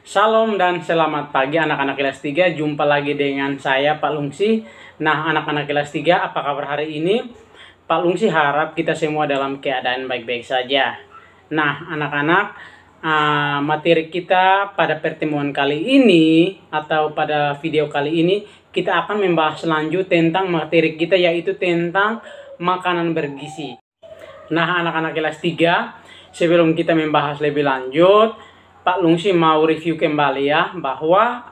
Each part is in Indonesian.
Salam dan selamat pagi anak-anak kelas 3. Jumpa lagi dengan saya Pak Lungsi. Nah, anak-anak kelas 3, apa kabar hari ini? Pak Lungsi harap kita semua dalam keadaan baik-baik saja. Nah, anak-anak, materi kita pada pertemuan kali ini atau pada video kali ini kita akan membahas lanjut tentang materi kita, yaitu tentang makanan bergizi. Nah, anak-anak kelas 3, sebelum kita membahas lebih lanjut, Pak Lungsi mau review kembali ya, bahwa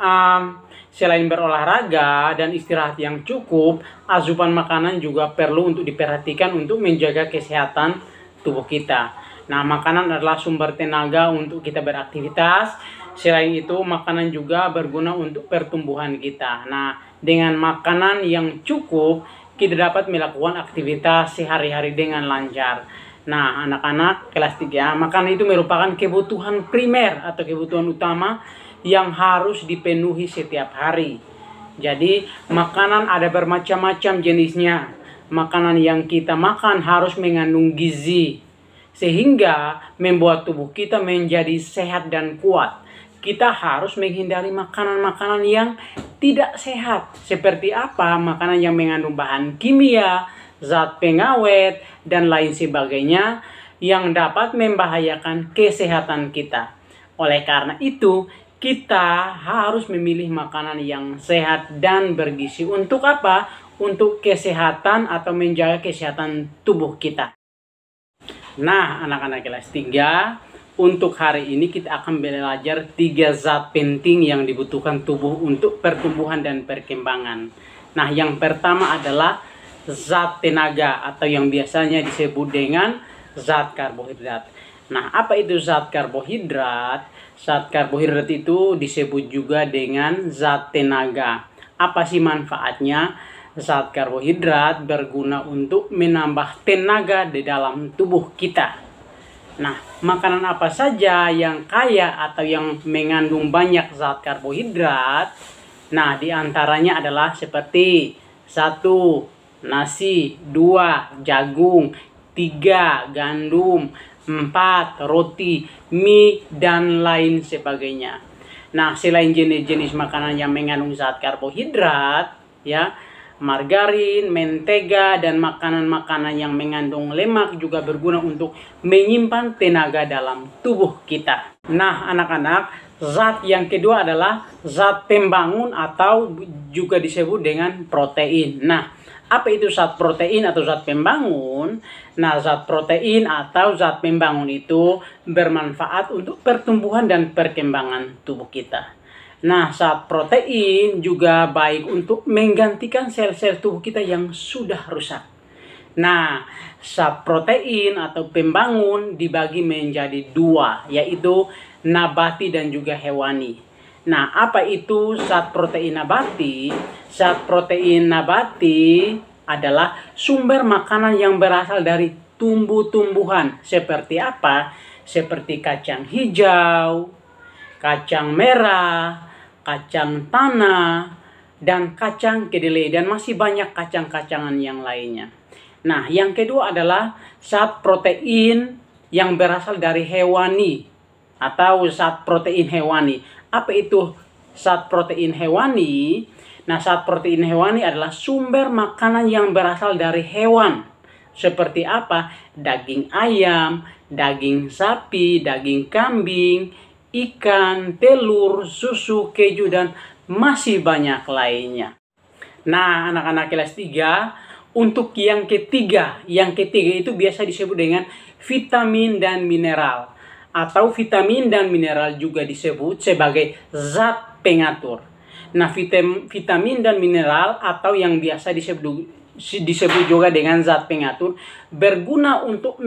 selain berolahraga dan istirahat yang cukup, asupan makanan juga perlu untuk diperhatikan untuk menjaga kesehatan tubuh kita. Nah, makanan adalah sumber tenaga untuk kita beraktivitas. Selain itu, makanan juga berguna untuk pertumbuhan kita. Nah, dengan makanan yang cukup, kita dapat melakukan aktivitas sehari-hari dengan lancar. Nah, anak-anak kelas 3, makanan itu merupakan kebutuhan primer atau kebutuhan utama yang harus dipenuhi setiap hari. Jadi, makanan ada bermacam-macam jenisnya. Makanan yang kita makan harus mengandung gizi, sehingga membuat tubuh kita menjadi sehat dan kuat. Kita harus menghindari makanan-makanan yang tidak sehat. Seperti apa? Makanan yang mengandung bahan kimia, zat pengawet, dan lain sebagainya yang dapat membahayakan kesehatan kita. Oleh karena itu, kita harus memilih makanan yang sehat dan bergizi. Untuk apa? Untuk kesehatan atau menjaga kesehatan tubuh kita. Nah, anak-anak kelas 3, untuk hari ini kita akan belajar 3 zat penting yang dibutuhkan tubuh untuk pertumbuhan dan perkembangan. Nah, yang pertama adalah zat tenaga atau yang biasanya disebut dengan zat karbohidrat. Nah, apa itu zat karbohidrat? Zat karbohidrat itu disebut juga dengan zat tenaga. Apa sih manfaatnya? Zat karbohidrat berguna untuk menambah tenaga di dalam tubuh kita. Nah, makanan apa saja yang kaya atau yang mengandung banyak zat karbohidrat? Nah, diantaranya adalah seperti 1. Nasi, 2. Jagung, 3. Gandum, 4. Roti, mie, dan lain sebagainya. Nah, selain jenis-jenis makanan yang mengandung zat karbohidrat, ya, margarin, mentega, dan makanan-makanan yang mengandung lemak juga berguna untuk menyimpan tenaga dalam tubuh kita. Nah, anak-anak, zat yang kedua adalah zat pembangun atau juga disebut dengan protein. Nah, apa itu zat protein atau zat pembangun? Nah, zat protein atau zat pembangun itu bermanfaat untuk pertumbuhan dan perkembangan tubuh kita. Nah, zat protein juga baik untuk menggantikan sel-sel tubuh kita yang sudah rusak. Nah, zat protein atau pembangun dibagi menjadi 2, yaitu nabati dan juga hewani. Nah, apa itu zat protein nabati? Zat protein nabati adalah sumber makanan yang berasal dari tumbuh-tumbuhan. Seperti apa? Seperti kacang hijau, kacang merah, kacang tanah, dan kacang kedelai, dan masih banyak kacang-kacangan yang lainnya. Nah, yang kedua adalah zat protein yang berasal dari hewani atau zat protein hewani. Apa itu zat protein hewani? Nah, zat protein hewani adalah sumber makanan yang berasal dari hewan. Seperti apa? Daging ayam, daging sapi, daging kambing, ikan, telur, susu, keju, dan masih banyak lainnya. Nah, anak-anak kelas 3, untuk yang ketiga itu biasa disebut dengan vitamin dan mineral. Atau vitamin dan mineral juga disebut sebagai zat pengatur. Nah, vitamin dan mineral atau yang biasa disebut juga dengan zat pengatur berguna untuk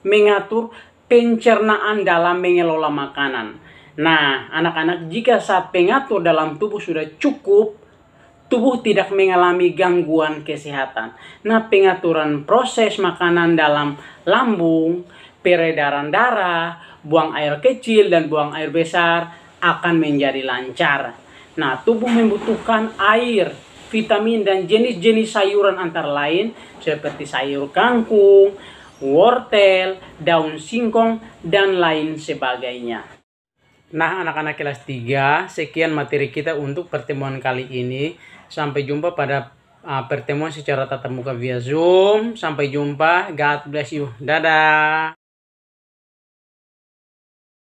mengatur pencernaan dalam mengelola makanan. Nah, anak-anak, jika zat pengatur dalam tubuh sudah cukup, tubuh tidak mengalami gangguan kesehatan. Nah, pengaturan proses makanan dalam lambung, peredaran darah, buang air kecil, dan buang air besar akan menjadi lancar. Nah, tubuh membutuhkan air, vitamin, dan jenis-jenis sayuran antara lain seperti sayur kangkung, wortel, daun singkong, dan lain sebagainya. Nah, anak-anak kelas 3, sekian materi kita untuk pertemuan kali ini. Sampai jumpa pada pertemuan secara tatap muka via Zoom. Sampai jumpa. God bless you. Dadah.